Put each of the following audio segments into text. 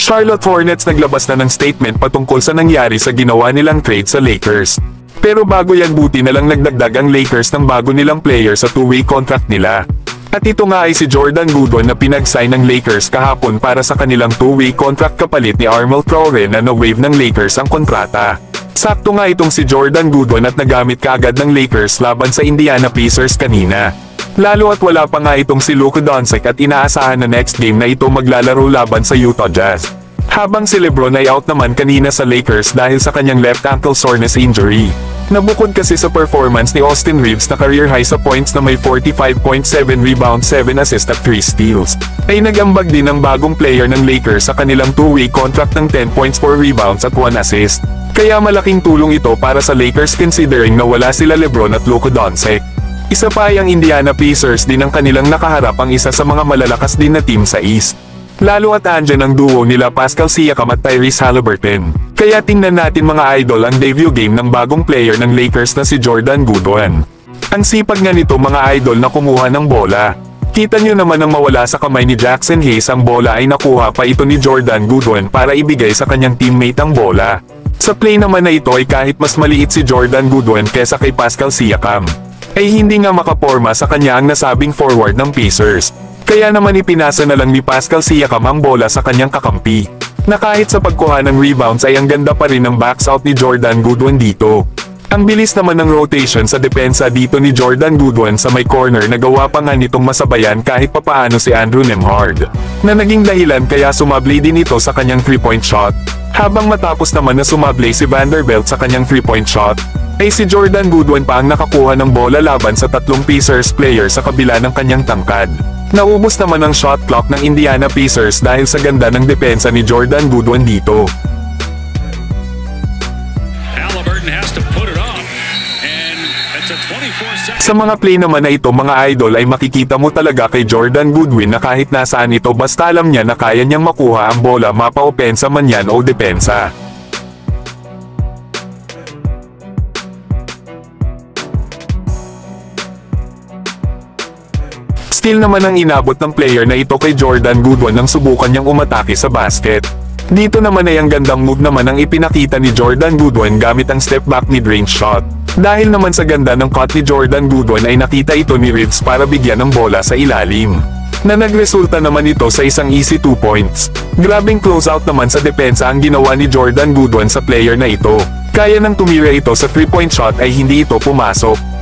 Charlotte Hornets naglabas na ng statement patungkol sa nangyari sa ginawa nilang trade sa Lakers. Pero bago yan buti na lang nagdagdag ang Lakers ng bago nilang player sa two-way contract nila. At ito nga ay si Jordan Goodwin na pinag-sign ng Lakers kahapon para sa kanilang two-way contract kapalit ni Armel Traore na na-waive ng Lakers ang kontrata. Sakto nga itong si Jordan Goodwin at nagamit kaagad ng Lakers laban sa Indiana Pacers kanina. Lalo at wala pa nga itong si Luka Doncic at inaasahan na next game na ito maglalaro laban sa Utah Jazz. Habang si LeBron ay out naman kanina sa Lakers dahil sa kanyang left ankle soreness injury. Nabukod kasi sa performance ni Austin Reeves na career high sa points na may 45.7 rebounds, 7 assists at 3 steals, ay nagambag din ang bagong player ng Lakers sa kanilang two-way contract ng 10 points, 4 rebounds at 1 assist. Kaya malaking tulong ito para sa Lakers considering na wala sila LeBron at Luka Doncic. Isa pa ay ang Indiana Pacers din ang kanilang nakaharap ang isa sa mga malalakas din na team sa East. Lalo at andyan ang duo nila Pascal Siakam at Tyrese Haliburton. Kaya tingnan natin mga idol ang debut game ng bagong player ng Lakers na si Jordan Goodwin. Ang sipag nga nito mga idol na kumuha ng bola. Kita nyo naman ang mawala sa kamay ni Jackson Hayes ang bola ay nakuha pa ito ni Jordan Goodwin para ibigay sa kanyang teammate ang bola. Sa play naman na ito ay kahit mas maliit si Jordan Goodwin kesa kay Pascal Siakam, ay hindi nga makaporma sa kanya ang nasabing forward ng Pacers. Kaya naman ipinasa na lang ni Pascal Siakam ang bola sa kanyang kakampi. Na kahit sa pagkuha ng rebounds ay ang ganda pa rin ng backs out ni Jordan Goodwin dito. Ang bilis naman ng rotation sa depensa dito ni Jordan Goodwin sa may corner na gawa pa nga nitong masabayan kahit papaano si Andrew Nembhard, na naging dahilan kaya sumablay din ito sa kanyang 3-point shot. Habang matapos naman na sumablay si Vanderbilt sa kanyang 3-point shot, ay si Jordan Goodwin pa ang nakakuha ng bola laban sa tatlong Pacers player sa kabila ng kanyang tangkad. Naubos naman ang shot clock ng Indiana Pacers dahil sa ganda ng depensa ni Jordan Goodwin dito. Sa mga play naman na ito mga idol ay makikita mo talaga kay Jordan Goodwin na kahit nasaan ito basta alam niya na kaya niyang makuha ang bola mapa-opensa man yan o depensa. Still naman ang inabot ng player na ito kay Jordan Goodwin nang subukan niyang umatake sa basket. Dito naman ay ang gandang move naman ang ipinakita ni Jordan Goodwin gamit ang step back mid-range shot. Dahil naman sa ganda ng cut ni Jordan Goodwin ay nakita ito ni Reeves para bigyan ng bola sa ilalim, na nagresulta naman ito sa isang easy 2 points. Grabing closeout naman sa depensa ang ginawa ni Jordan Goodwin sa player na ito. Kaya nang tumira ito sa 3-point shot ay hindi ito pumasok.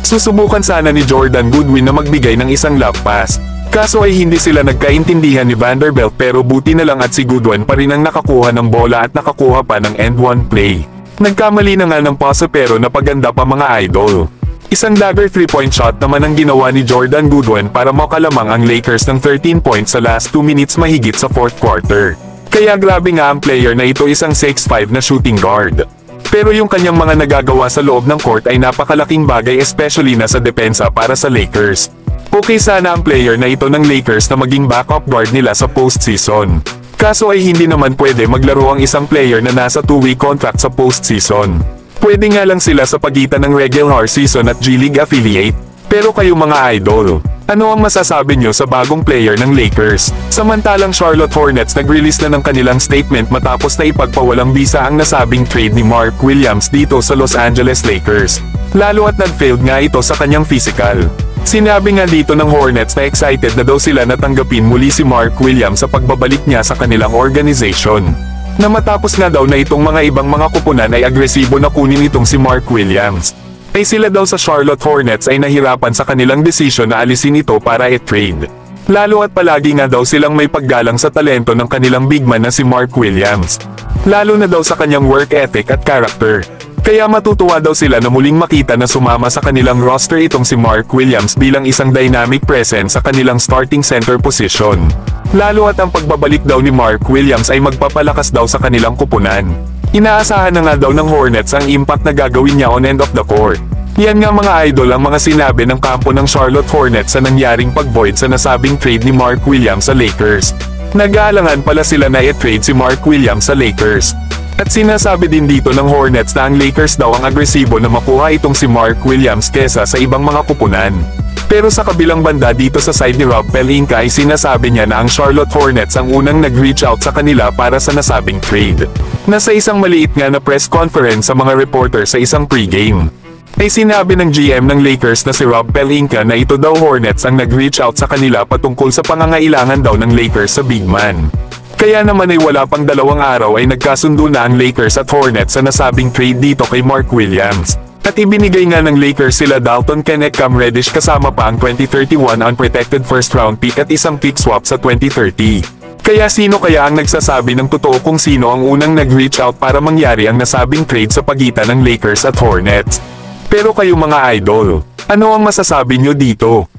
Susubukan sana ni Jordan Goodwin na magbigay ng isang lob pass. Kaso ay hindi sila nagkaintindihan ni Vanderbilt pero buti na lang at si Goodwin pa rin ang nakakuha ng bola at nakakuha pa ng end one play. Nagkamali na nga ng pasa pero napaganda pa mga idol. Isang dagger 3-point shot naman ang ginawa ni Jordan Goodwin para makalamang ang Lakers ng 13 points sa last 2 minutes mahigit sa 4th quarter. Kaya grabe nga ang player na ito isang 6'5 na shooting guard. Pero yung kanyang mga nagagawa sa loob ng court ay napakalaking bagay especially na sa depensa para sa Lakers. Okay sana ang player na ito ng Lakers na maging backup guard nila sa postseason. Kaso ay hindi naman pwede maglaro ang isang player na nasa 2-way contract sa postseason. Pwede nga lang sila sa pagitan ng regular season at G-League affiliate. Pero kayo mga idol, ano ang masasabi nyo sa bagong player ng Lakers? Samantalang Charlotte Hornets nag-release na ng kanilang statement matapos na ipagpawalang bisa ang nasabing trade ni Mark Williams dito sa Los Angeles Lakers. Lalo at nag-failed nga ito sa kanyang physical. Sinabi nga dito ng Hornets na excited na daw sila na tanggapin muli si Mark Williams sa pagbabalik niya sa kanilang organization. Na matapos nga daw na itong mga ibang mga kupunan ay agresibo na kunin itong si Mark Williams, ay sila daw sa Charlotte Hornets ay nahirapan sa kanilang desisyon na alisin ito para i-trade. Lalo at palagi nga daw silang may paggalang sa talento ng kanilang big man na si Mark Williams. Lalo na daw sa kanyang work ethic at character. Kaya matutuwa daw sila na muling makita na sumama sa kanilang roster itong si Mark Williams bilang isang dynamic presence sa kanilang starting center position. Lalo at ang pagbabalik daw ni Mark Williams ay magpapalakas daw sa kanilang kupunan. Inaasahan na nga daw ng Hornets ang impact na gagawin niya on end of the court. Yan nga mga idol ang mga sinabi ng kampo ng Charlotte Hornets sa nangyaring pag-void sa nasabing trade ni Mark Williams sa Lakers. Nag-aalangan pala sila na i-trade si Mark Williams sa Lakers. At sinasabi din dito ng Hornets na ang Lakers daw ang agresibo na makuha itong si Mark Williams kesa sa ibang mga kupunan. Pero sa kabilang banda dito sa side ni Rob Pelinka ay sinasabi niya na ang Charlotte Hornets ang unang nag-reach out sa kanila para sa nasabing trade. Nasa isang maliit nga na press conference sa mga reporter sa isang pregame, ay sinabi ng GM ng Lakers na si Rob Pelinka na ito daw Hornets ang nag-reach out sa kanila patungkol sa pangangailangan daw ng Lakers sa big man. Kaya naman ay wala pang 2 araw ay nagkasundo na ang Lakers at Hornets sa nasabing trade dito kay Mark Williams. At ibinigay nga ng Lakers sila Dalton Knecht, Cam Reddish kasama pa ang 2031 unprotected first round pick at isang pick swap sa 2030. Kaya sino kaya ang nagsasabi ng totoo kung sino ang unang nag-reach out para mangyari ang nasabing trade sa pagitan ng Lakers at Hornets? Pero kayo mga idol, ano ang masasabi nyo dito?